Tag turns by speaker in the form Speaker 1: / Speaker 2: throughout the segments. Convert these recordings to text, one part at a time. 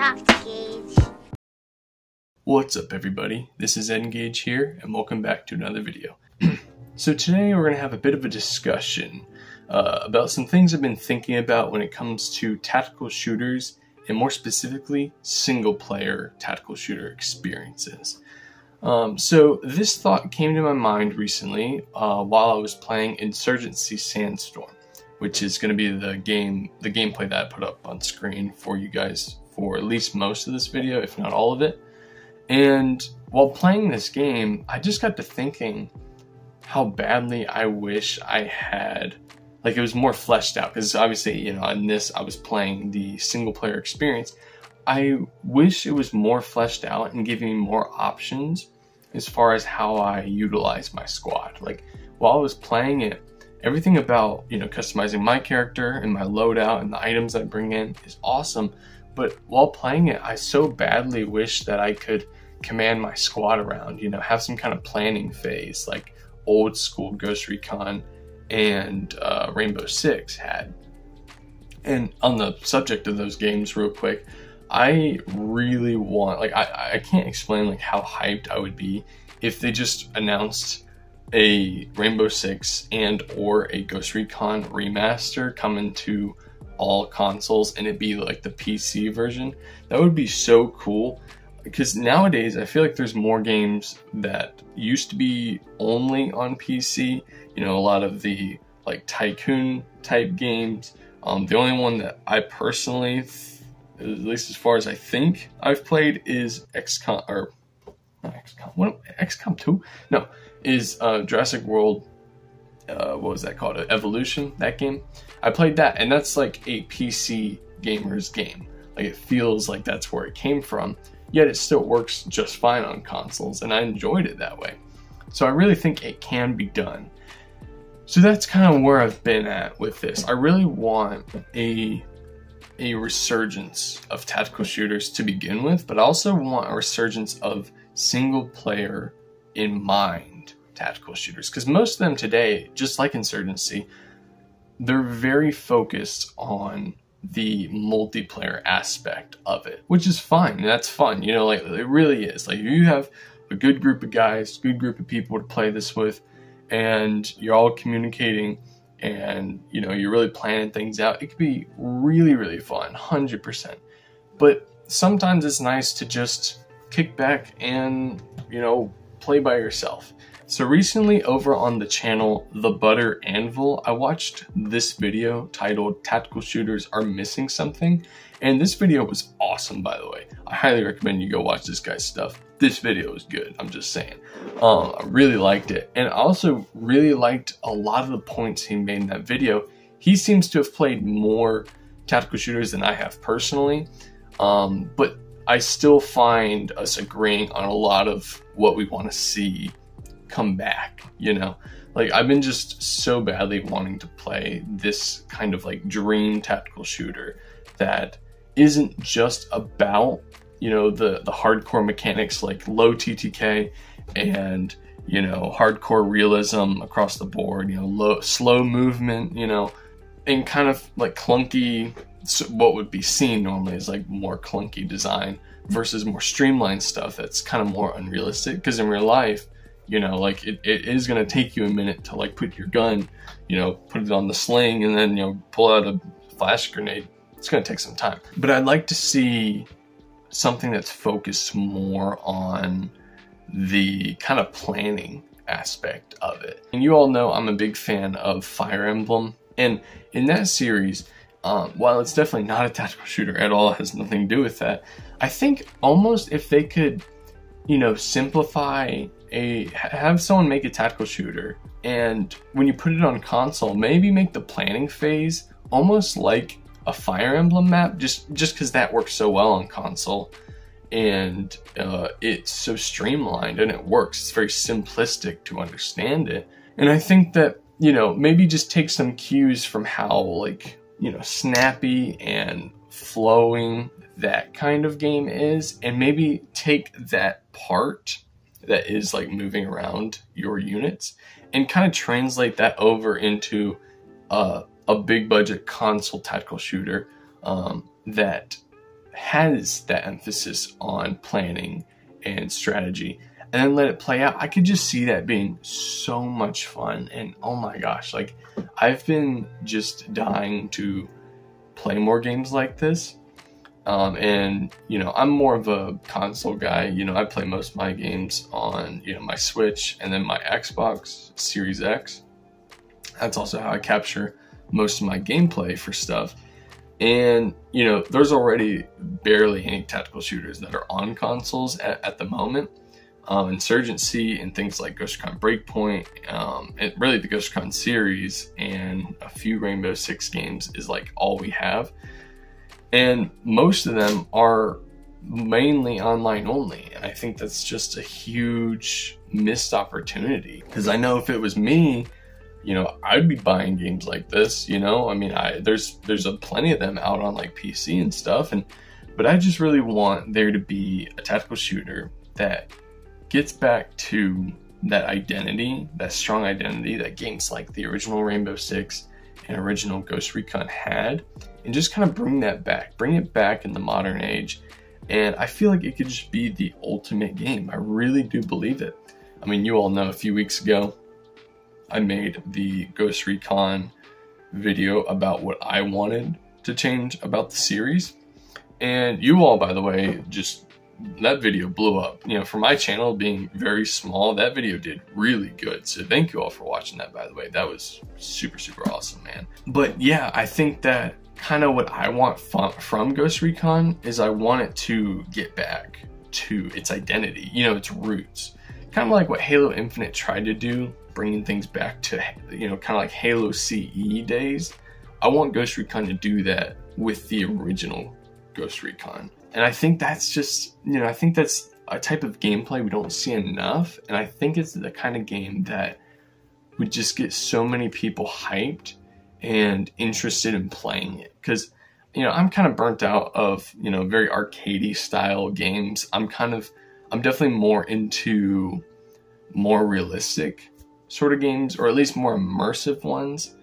Speaker 1: talk to Gage.
Speaker 2: What's up everybody, this is Engage here and welcome back to another video. So today we're going to have a bit of a discussion about some things I've been thinking about when it comes to tactical shooters and more specifically single player tactical shooter experiences. So this thought came to my mind recently while I was playing Insurgency Sandstorm, which is going to be the gameplay that I put up on screen for you guys for at least most of this video, if not all of it. And while playing this game, I just got to thinking how badly I wish I had, like, it was more fleshed out, because obviously, you know, in this I was playing the single player experience. I wish it was more fleshed out and giving me more options as far as how I utilize my squad. Like, while I was playing it, everything about, you know, customizing my character and my loadout and the items I bring in is awesome. But while playing it, I so badly wish that I could command my squad around, you know, have some kind of planning phase like old school Ghost Recon and Rainbow Six had. And on the subject of those games real quick, I really want, like, I can't explain like how hyped I would be if they just announced a Rainbow Six and or a Ghost Recon remaster coming to all consoles and it'd be like the PC version. That would be so cool, because nowadays I feel like there's more games that used to be only on PC, you know, a lot of the like tycoon type games. The only one that I personally, at least as far as I think I've played, is XCOM, or not XCOM, what, XCOM 2? No, is Jurassic World, what was that called? Evolution, that game. I played that, and that's like a PC gamer's game. Like, it feels like that's where it came from, yet it still works just fine on consoles, and I enjoyed it that way. So I really think it can be done. So that's kind of where I've been at with this. I really want a resurgence of tactical shooters to begin with, but I also want a resurgence of single player in mind tactical shooters, because most of them today, just like Insurgency, they're very focused on the multiplayer aspect of it, which is fine, and that's fun, you know, like, it really is. Like, if you have a good group of guys, good group of people to play this with, and you're all communicating, and, you know, you're really planning things out, it could be really, really fun, 100%. But sometimes it's nice to just kick back and, you know, play by yourself. So recently over on the channel The Butter Anvil, I watched this video titled Tactical Shooters Are Missing Something, and this video was awesome, by the way. I highly recommend you go watch this guy's stuff. This video is good, I'm just saying. I really liked it, and I also really liked a lot of the points he made in that video. He seems to have played more tactical shooters than I have personally, but I still find us agreeing on a lot of what we want to see come back, you know. Like, I've been just so badly wanting to play this kind of like dream tactical shooter that isn't just about, you know, the hardcore mechanics like low TTK and, you know, hardcore realism across the board, you know, slow movement, you know, and kind of like clunky, what would be seen normally as like more clunky design versus more streamlined stuff that's kind of more unrealistic, because in real life, you know, like, it is going to take you a minute to like put your gun, you know, put it on the sling and then, you know, pull out a flash grenade. It's going to take some time. But I'd like to see something that's focused more on the kind of planning aspect of it. And you all know I'm a big fan of Fire Emblem. And in that series, while it's definitely not a tactical shooter at all, it has nothing to do with that, I think almost if they could, you know, simplify have someone make a tactical shooter, and when you put it on console, maybe make the planning phase almost like a Fire Emblem map, just because that works so well on console, and it's so streamlined and it works. It's very simplistic to understand it, and I think that, you know, maybe just take some cues from how, like, you know, snappy and flowing that kind of game is, and maybe take that part that is like moving around your units and kind of translate that over into a big budget console tactical shooter that has that emphasis on planning and strategy, and then let it play out. I could just see that being so much fun. And oh my gosh, like, I've been just dying to play more games like this. And you know, I'm more of a console guy. You know, I play most of my games on, you know, my Switch and then my Xbox Series X. That's also how I capture most of my gameplay for stuff. And you know, there's already barely any tactical shooters that are on consoles at the moment. Insurgency and things like Ghost Recon Breakpoint, and really the Ghost Recon series and a few Rainbow Six games is like all we have. And most of them are mainly online only. And I think that's just a huge missed opportunity. Because I know if it was me, you know, I'd be buying games like this, you know? I mean, there's plenty of them out on like PC and stuff. But I just really want there to be a tactical shooter that gets back to that identity, that strong identity that games like the original Rainbow Six and original Ghost Recon had, and just kind of bring it back in the modern age. And I feel like it could just be the ultimate game. I really do believe it. I mean, you all know a few weeks ago, I made the Ghost Recon video about what I wanted to change about the series. And you all, by the way, that video blew up. You know, for my channel being very small, that video did really good. So thank you all for watching that, by the way. That was super, super awesome, man. But yeah, I think that kind of what I want from Ghost Recon is I want it to get back to its identity, you know, its roots. Kind of like what Halo Infinite tried to do, bringing things back to, you know, kind of like Halo CE days. I want Ghost Recon to do that with the original Ghost Recon. And I think that's just, you know, I think that's a type of gameplay we don't see enough. And I think it's the kind of game that would just get so many people hyped and interested in playing it. Because, you know, I'm kind of burnt out of, you know, very arcadey style games. I'm definitely more into more realistic sort of games, or at least more immersive ones.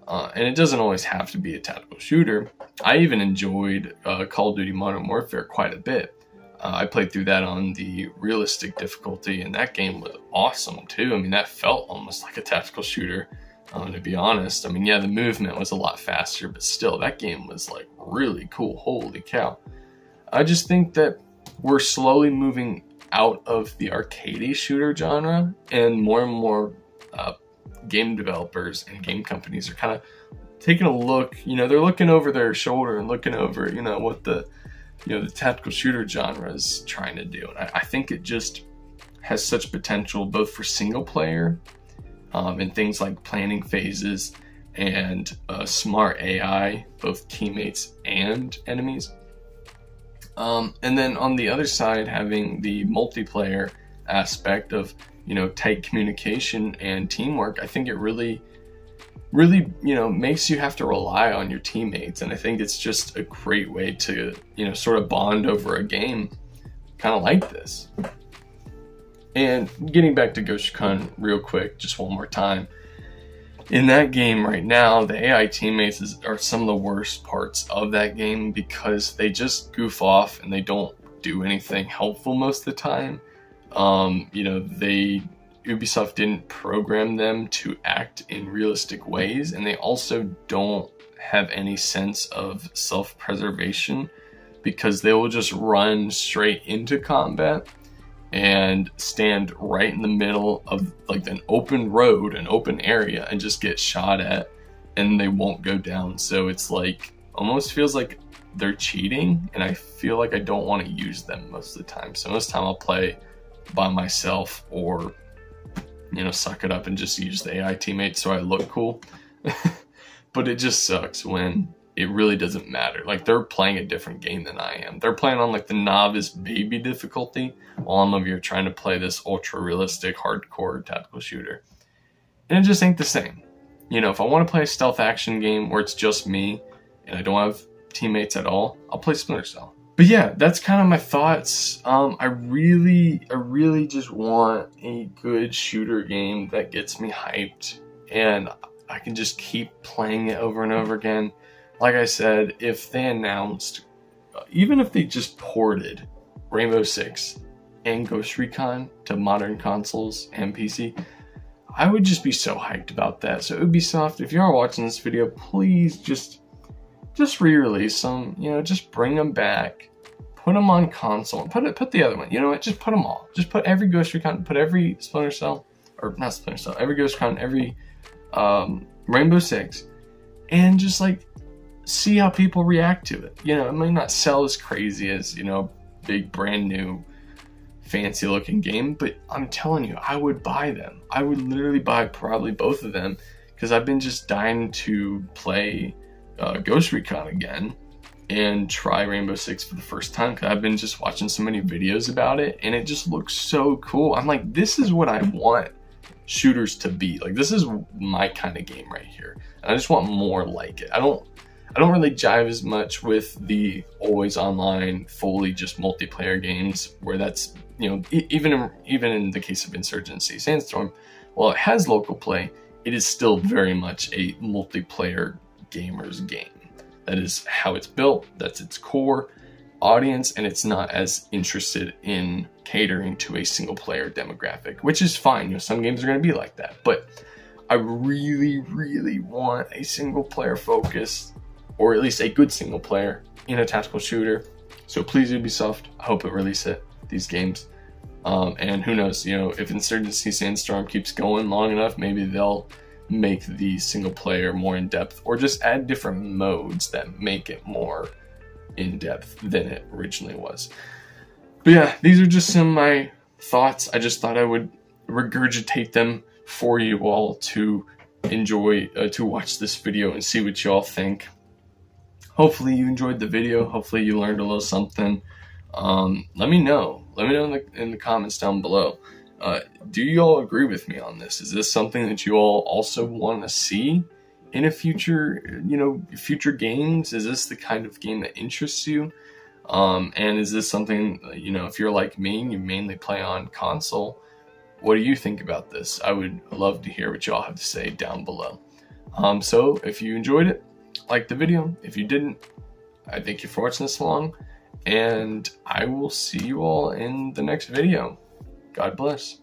Speaker 2: And it doesn't always have to be a tactical shooter. I even enjoyed Call of Duty Modern Warfare quite a bit. I played through that on the realistic difficulty, and that game was awesome too. I mean, that felt almost like a tactical shooter, to be honest. I mean, yeah, the movement was a lot faster, but still, that game was like really cool. Holy cow. I just think that we're slowly moving out of the arcadey shooter genre, and more game developers and game companies are kind of taking a look, you know, they're looking over their shoulder and looking over, you know, what the tactical shooter genre is trying to do. And I think it just has such potential both for single player and things like planning phases and smart AI, both teammates and enemies. And then on the other side, having the multiplayer aspect of, you know, tight communication and teamwork. I think it really, you know, makes you have to rely on your teammates. And I think it's just a great way to, you know, sort of bond over a game kind of like this. And getting back to Ghost Recon real quick, just one more time. In that game right now, the AI teammates are some of the worst parts of that game because they just goof off and they don't do anything helpful most of the time. You know, Ubisoft didn't program them to act in realistic ways, and they also don't have any sense of self-preservation because they will just run straight into combat and stand right in the middle of like an open road, an open area, and just get shot at, and they won't go down. So it's like, almost feels like they're cheating, and I feel like I don't want to use them most of the time. So most of the time I'll play by myself, or, you know, suck it up and just use the AI teammates so I look cool. But it just sucks when it really doesn't matter. Like, they're playing a different game than I am. They're playing on like the novice baby difficulty, while I'm over here trying to play this ultra realistic hardcore tactical shooter. And it just ain't the same. You know, if I want to play a stealth action game where it's just me and I don't have teammates at all, I'll play Splinter Cell. But yeah, that's kind of my thoughts. I really just want a good shooter game that gets me hyped, and I can just keep playing it over and over again. Like I said, if they announced even if they just ported Rainbow Six and Ghost Recon to modern consoles and PC, I would just be so hyped about that. So Ubisoft, if you are watching this video, please just re-release them. You know, just bring them back, put them on console, put the other one. You know what? Just put them all. Just put every Ghost Recon, put every Splinter Cell, or not Splinter Cell, every Ghost Recon, every Rainbow Six, and just like see how people react to it. You know, it might not sell as crazy as, you know, big brand new fancy looking game, but I'm telling you, I would buy them. I would literally buy probably both of them, because I've been just dying to play Ghost Recon again and try Rainbow Six for the first time, because I've been just watching so many videos about it and it just looks so cool. I'm like, this is what I want shooters to be. Like, this is my kind of game right here, and I just want more like it. I don't really jive as much with the always online, fully just multiplayer games, where that's, you know, even in the case of Insurgency Sandstorm, while it has local play, it is still very much a multiplayer gamer's game. That is how it's built, that's its core audience, and it's not as interested in catering to a single player demographic, which is fine. You know, some games are going to be like that, but I really, really want a single player focus, or at least a good single player in a tactical shooter. So please, Ubisoft, I hope it release these games. And who knows, you know, if Insurgency Sandstorm keeps going long enough, maybe they'll make the single player more in depth, or just add different modes that make it more in depth than it originally was. But yeah, these are just some of my thoughts. I just thought I would regurgitate them for you all to enjoy, to watch this video and see what you all think. Hopefully you enjoyed the video. Hopefully you learned a little something. Let me know. Let me know in the comments down below. Do you all agree with me on this? Is this something that you all also want to see in a future, you know, future games? Is this the kind of game that interests you? And is this something, you know, if you're like me and you mainly play on console, what do you think about this? I would love to hear what y'all have to say down below. So if you enjoyed it, like the video. If you didn't, I thank you for watching this long, and I will see you all in the next video. God bless.